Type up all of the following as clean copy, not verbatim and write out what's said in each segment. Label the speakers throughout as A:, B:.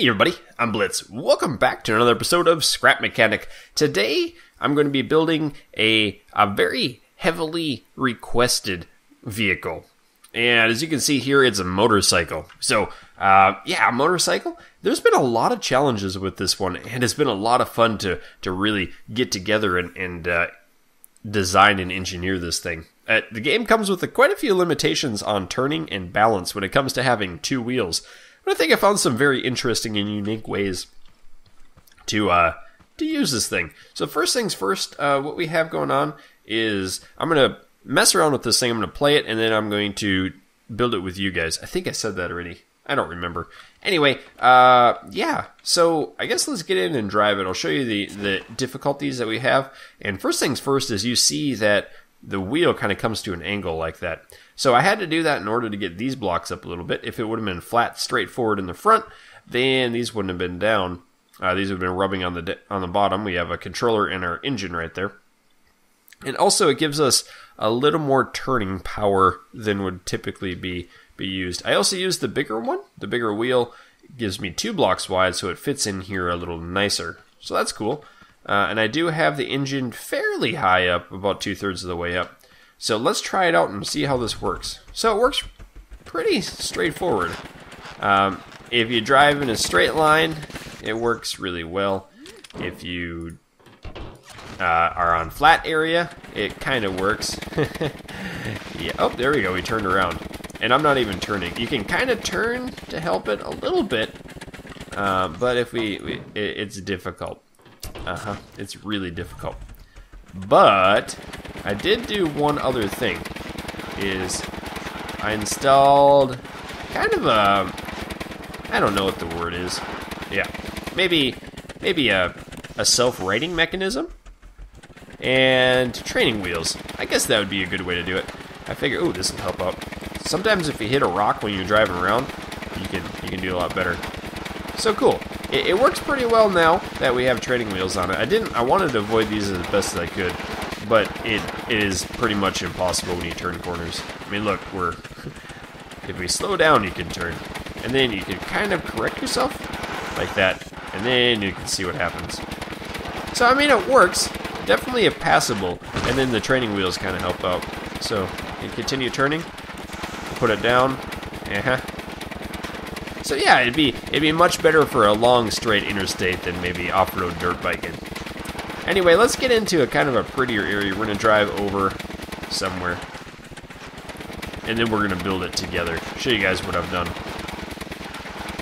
A: Hey everybody, I'm Blitz. Welcome back to another episode of Scrap Mechanic. Today, I'm going to be building a very heavily requested vehicle. And as you can see here, it's a motorcycle. So, a motorcycle. There's been a lot of challenges with this one, and it's been a lot of fun to really get together and design and engineer this thing. The game comes with quite a few limitations on turning and balance when it comes to having two wheels. But I think I found some very interesting and unique ways to use this thing. So first things first, what we have going on is I'm going to mess around with this thing. I'm going to play it, and then I'm going to build it with you guys. I think I said that already. I don't remember. Anyway, so I guess let's get in and drive it. I'll show you the difficulties that we have. And first things first is you see that the wheel kind of comes to an angle like that. So I had to do that in order to get these blocks up a little bit. If it would have been flat, straightforward in the front, then these wouldn't have been down. These would have been rubbing on the bottom. We have a controller and our engine right there. And also it gives us a little more turning power than would typically be used. I also used the bigger one. The bigger wheel gives me 2 blocks wide, so it fits in here a little nicer. So that's cool. And I do have the engine fairly high up, about 2/3 of the way up. So let's try it out and see how this works. So it works pretty straightforward. If you drive in a straight line, it works really well. If you are on flat area, it kind of works. Yeah. Oh, there we go. We turned around. And I'm not even turning. You can kind of turn to help it a little bit. But if it's difficult. It's really difficult. But I did do one other thing. Is I installed kind of I don't know what the word is. Yeah, maybe a self-righting mechanism and training wheels. I guess that would be a good way to do it. I figure, oh, this will help out. Sometimes if you hit a rock when you're driving around, you can do a lot better. So cool. It works pretty well now that we have training wheels on it. I wanted to avoid these as best as I could, but it is pretty much impossible when you turn corners. I mean, look, if we slow down, you can turn, and then you can kind of correct yourself like that, and then you can see what happens. So I mean, it works. Definitely a passable, and then the training wheels kind of help out. So you continue turning, put it down. So yeah, it'd be much better for a long straight interstate than maybe off-road dirt biking. Anyway, let's get into a kind of a prettier area. We're gonna drive over somewhere, and then we're gonna build it together. Show you guys what I've done.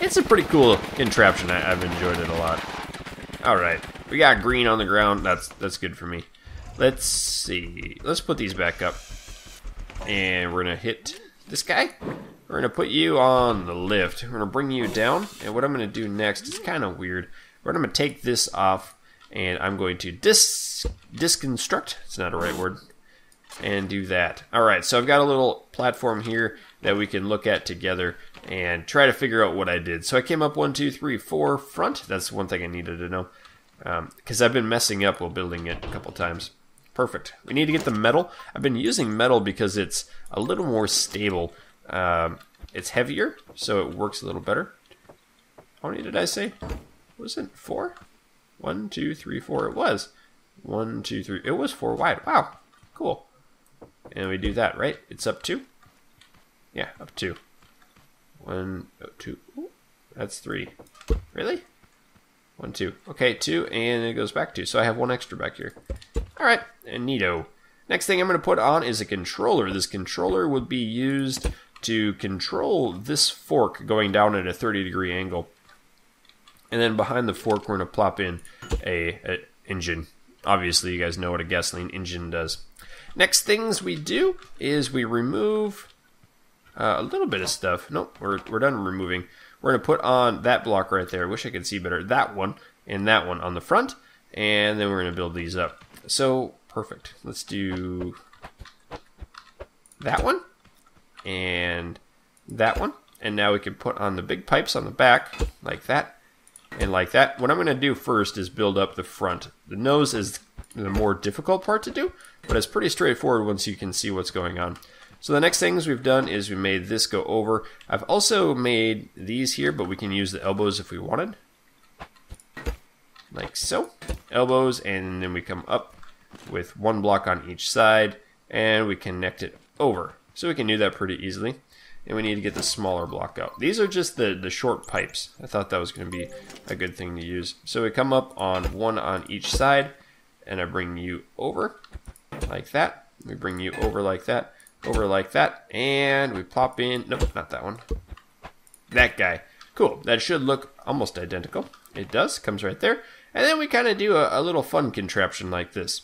A: It's a pretty cool contraption. I've enjoyed it a lot. All right, we got green on the ground. That's good for me. Let's see. Let's put these back up, and we're gonna hit this guy. We're going to put you on the lift. We're going to bring you down. And what I'm going to do next is kind of weird. We're going to take this off. And I'm going to disconstruct. It's not a right word. And do that. Alright, so I've got a little platform here that we can look at together. And try to figure out what I did. So I came up 1, 2, 3, 4 front. That's one thing I needed to know. Because I've been messing up while building it a couple times. Perfect. We need to get the metal. I've been using metal because it's a little more stable. It's heavier, so it works a little better. How many did I say? Was it 4? 1, 2, 3, 4. It was 1, 2, 3. It was 4 wide. Wow, cool. And we do that, right? It's up 2. Yeah, up 2. 1, 2. Ooh, that's 3. Really? 1, 2. Okay, 2, and it goes back 2. So I have 1 extra back here. All right, and neato. Next thing I'm going to put on is a controller. This controller would be used to control this fork going down at a 30-degree angle. And then behind the fork, we're going to plop in a engine. Obviously, you guys know what a gasoline engine does. Next things we do is we remove a little bit of stuff. Nope, we're done removing. We're going to put on that block right there. I wish I could see better. That one and that one on the front. And then we're going to build these up. So, perfect. Let's do that one. And that one. And now we can put on the big pipes on the back, like that, and like that. What I'm going to do first is build up the front. The nose is the more difficult part to do, but it's pretty straightforward once you can see what's going on. So the next things we've done is we made this go over. I've also made these here, but we can use the elbows if we wanted. Like so. Elbows, and then we come up with one block on each side, and we connect it over. So we can do that pretty easily. And we need to get the smaller block out. These are just the short pipes. I thought that was going to be a good thing to use. So we come up on one on each side, and I bring you over like that. We bring you over like that, and we plop in. Nope, not that one. That guy. Cool. That should look almost identical. It does. Comes right there. And then we kind of do a little fun contraption like this.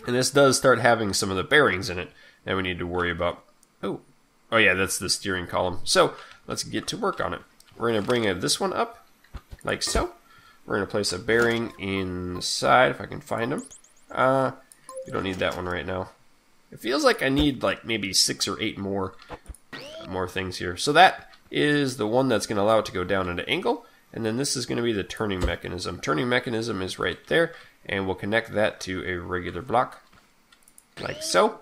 A: And this does start having some of the bearings in it that we need to worry about. Oh yeah, that's the steering column. So let's get to work on it. We're going to bring this one up, like so. We're going to place a bearing inside, if I can find them. We don't need that one right now. It feels like I need like maybe 6 or 8 more things here. So that is the one that's going to allow it to go down at an angle. And then this is going to be the turning mechanism. Turning mechanism is right there. And we'll connect that to a regular block, like so.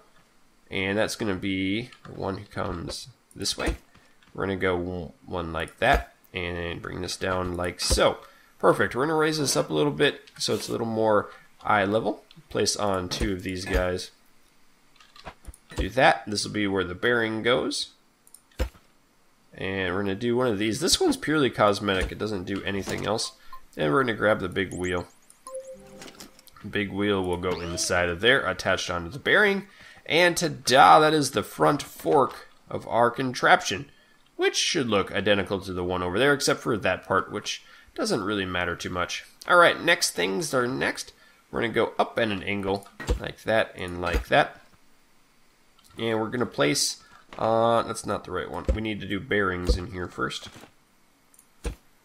A: And that's going to be the one who comes this way. We're going to go one like that and bring this down like so. Perfect. We're going to raise this up a little bit so it's a little more eye level. Place on 2 of these guys. Do that. This will be where the bearing goes. And we're going to do one of these. This one's purely cosmetic. It doesn't do anything else. And we're going to grab the big wheel. Big wheel will go inside of there, attached onto the bearing. And ta-da, that is the front fork of our contraption, which should look identical to the one over there, except for that part, which doesn't really matter too much. Alright, next things are next. We're going to go up at an angle, like that and like that. And we're going to place, that's not the right one. We need to do bearings in here first.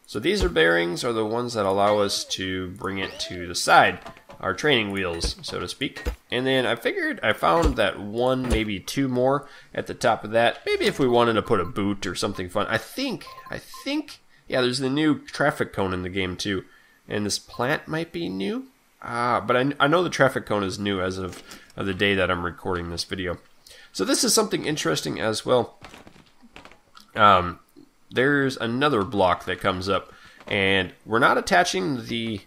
A: So these bearings are the ones that allow us to bring it to the side. Our training wheels, so to speak. And then I found that 1, maybe 2 more at the top of that. Maybe if we wanted to put a boot or something fun. I think, yeah, there's the new traffic cone in the game too. And this plant might be new. But I know the traffic cone is new as of the day that I'm recording this video. So this is something interesting as well. There's another block that comes up. And we're not attaching the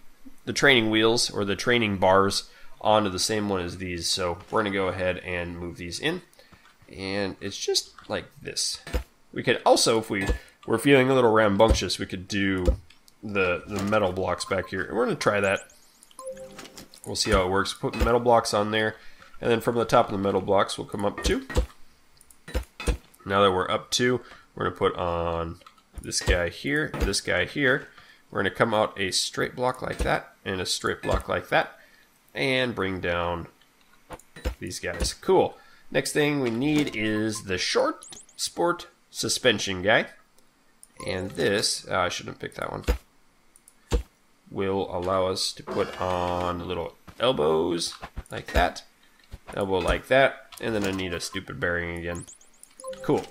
A: training wheels or the training bars onto the same one as these. So we're going to go ahead and move these in. And it's just like this. We could also, if we were feeling a little rambunctious, we could do the metal blocks back here. And we're going to try that. We'll see how it works. Put the metal blocks on there. And then from the top of the metal blocks, we'll come up 2. Now that we're up 2, we're going to put on this guy here, this guy here. We're going to come out a straight block like that, and a straight block like that, and bring down these guys. Cool. Next thing we need is the short sport suspension guy. And this, I shouldn't have picked that one, will allow us to put on little elbows like that, elbow like that, and then I need a stupid bearing again. Cool.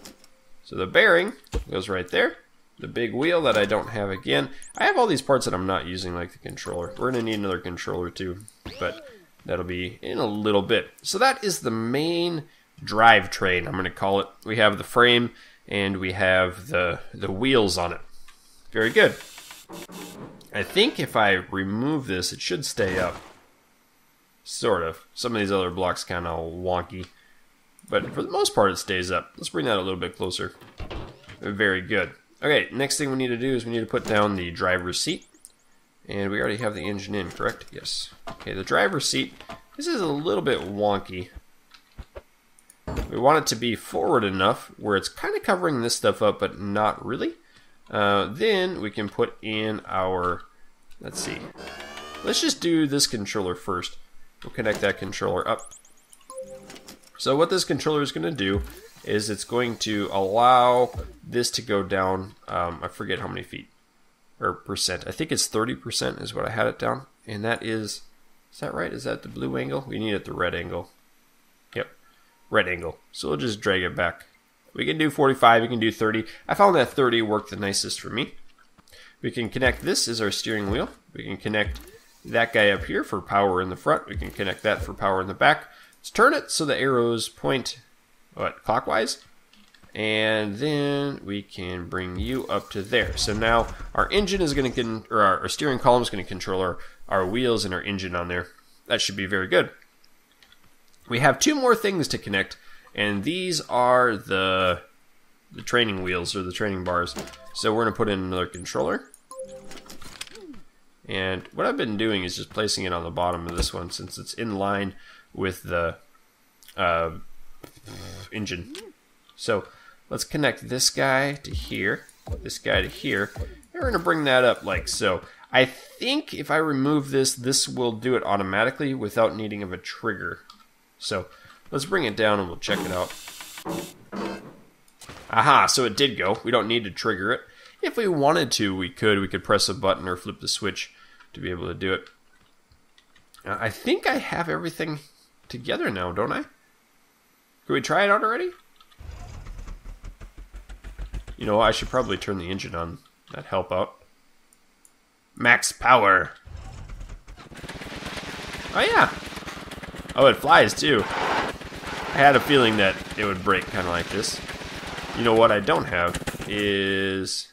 A: So the bearing goes right there. The big wheel that I don't have again. I have all these parts that I'm not using, like the controller. We're going to need another controller too, but that'll be in a little bit. So that is the main drivetrain, I'm going to call it. We have the frame, and we have the wheels on it. Very good. I think if I remove this, it should stay up. Sort of. Some of these other blocks kind of wonky. But for the most part, it stays up. Let's bring that a little bit closer. Very good. Okay, next thing we need to do is we need to put down the driver's seat. And we already have the engine in, correct? Yes. Okay, the driver's seat. This is a little bit wonky. We want it to be forward enough where it's kind of covering this stuff up, but not really. Then we can put in our, let's see. Let's just do this controller first. We'll connect that controller up. So what this controller is going to do is it's going to allow this to go down, I forget how many feet, or percent. I think it's 30% is what I had it down. And that is that right? Is that the blue angle? We need it the red angle. Yep, red angle. So we'll just drag it back. We can do 45, we can do 30. I found that 30 worked the nicest for me. We can connect this as our steering wheel. We can connect that guy up here for power in the front. We can connect that for power in the back. Let's turn it so the arrows point what, clockwise? And then we can bring you up to there. So now our engine is going to, or our steering column is going to control our wheels and our engine on there. That should be very good. We have two more things to connect, and these are the training wheels or the training bars. So we're going to put in another controller. And what I've been doing is just placing it on the bottom of this one since it's in line with the engine. So let's connect this guy to here, this guy to here, and we're going to bring that up like so. I think if I remove this, this will do it automatically without needing of a trigger. So let's bring it down and we'll check it out. Aha, so it did go. We don't need to trigger it. If we wanted to, we could press a button or flip the switch to be able to do it. I think I have everything together now, don't I? Can we try it out already? You know, I should probably turn the engine on. That'd help out. Max power. Oh, yeah. Oh, it flies, too. I had a feeling that it would break kind of like this. You know what I don't have is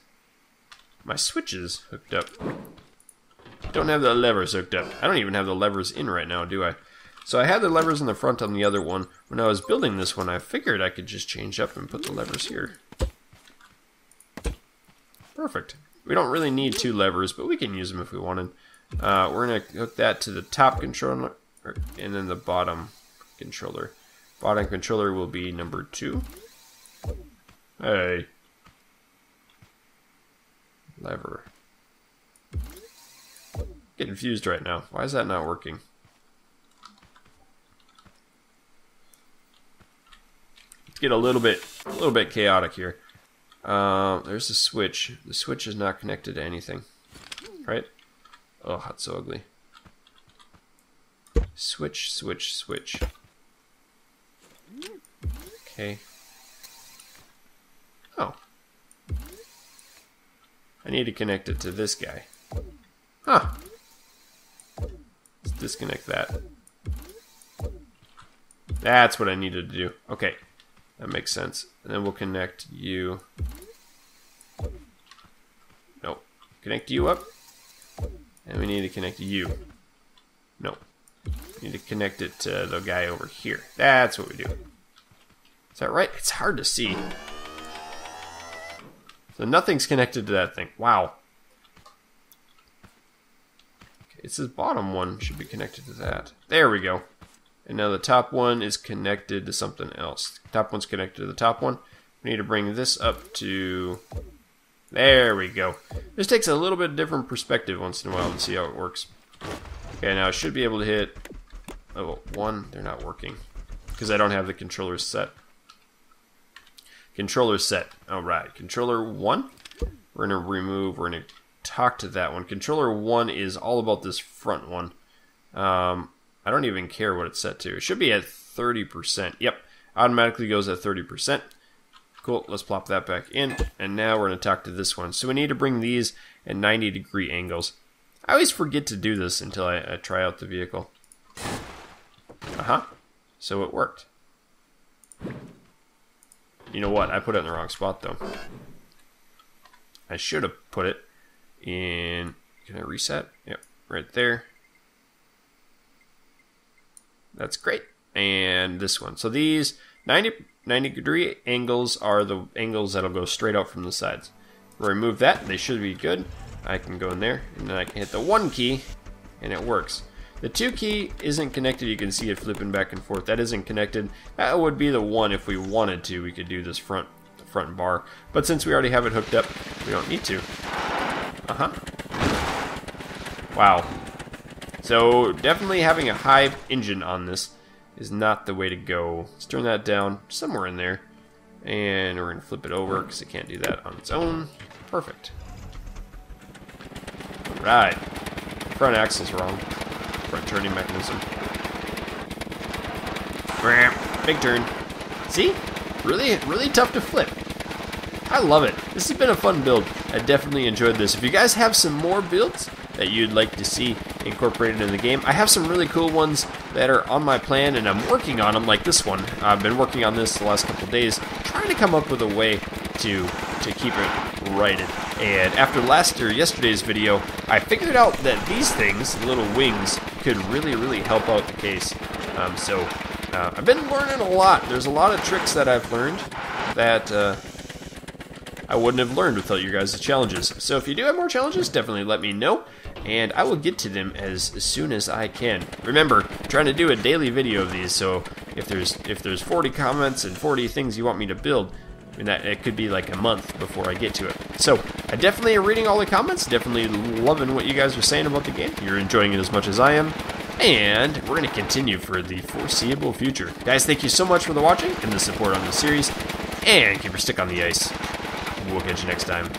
A: my switches hooked up. Don't have the levers hooked up. I don't even have the levers in right now, do I? So I had the levers in the front on the other one. When I was building this one, I figured I could just change up and put the levers here. Perfect. We don't really need two levers, but we can use them if we wanted. We're going to hook that to the top controller and then the bottom controller. Bottom controller will be number 2. Hey. Lever. Getting confused right now. Why is that not working? Let's get a little bit chaotic here. There's the switch. The switch is not connected to anything, right? Oh, that's so ugly. Switch, switch, switch. Okay. Oh. I need to connect it to this guy. Huh. Let's disconnect that. That's what I needed to do. Okay. That makes sense. And then we'll connect you. Nope. Connect you up. And we need to connect you. Nope. We need to connect it to the guy over here. That's what we do. Is that right? It's hard to see. So nothing's connected to that thing. Wow. Okay, it says bottom one should be connected to that. There we go. And now the top one is connected to something else. The top one's connected to the top one. We need to bring this up to... There we go. This takes a little bit different perspective once in a while to see how it works. Okay, now I should be able to hit... Oh, 1. They're not working. Because I don't have the controller set. Controller set. Alright, controller 1. We're going to talk to that one. Controller 1 is all about this front one. I don't even care what it's set to. It should be at 30%. Yep, automatically goes at 30%. Cool, let's plop that back in. And now we're going to talk to this one. So we need to bring these at 90-degree angles. I always forget to do this until I try out the vehicle. So it worked. You know what? I put it in the wrong spot, though. I should have put it in... Can I reset? Yep, right there. That's great. And this one. So these 90-degree angles are the angles that'll go straight out from the sides. We'll remove that. They should be good. I can go in there, and then I can hit the 1 key, and it works. The 2 key isn't connected. You can see it flipping back and forth. That isn't connected. That would be the 1 if we wanted to. We could do this front bar. But since we already have it hooked up, we don't need to. Wow. So definitely having a high engine on this is not the way to go. Let's turn that down somewhere in there. And we're going to flip it over because it can't do that on its own. Perfect. Alright. Front axle's wrong. Front turning mechanism. Big turn. See? Really tough to flip. I love it. This has been a fun build. I definitely enjoyed this. If you guys have some more builds that you'd like to see incorporated in the game. I have some really cool ones that are on my plan, and I'm working on them, like this one. I've been working on this the last couple days, trying to come up with a way to keep it righted. And after yesterday's video, I figured out that these things, the little wings, could really help out the case. I've been learning a lot. There's a lot of tricks that I've learned that I wouldn't have learned without your guys' challenges. So if you do have more challenges, definitely let me know, and I will get to them as soon as I can. Remember, I'm trying to do a daily video of these, so if there's 40 comments and 40 things you want me to build, and that it could be like a month before I get to it. So I definitely am reading all the comments, definitely loving what you guys are saying about the game. You're enjoying it as much as I am, and we're going to continue for the foreseeable future. Guys, thank you so much for the watching and the support on the series, and keep your stick on the ice. We'll catch you next time.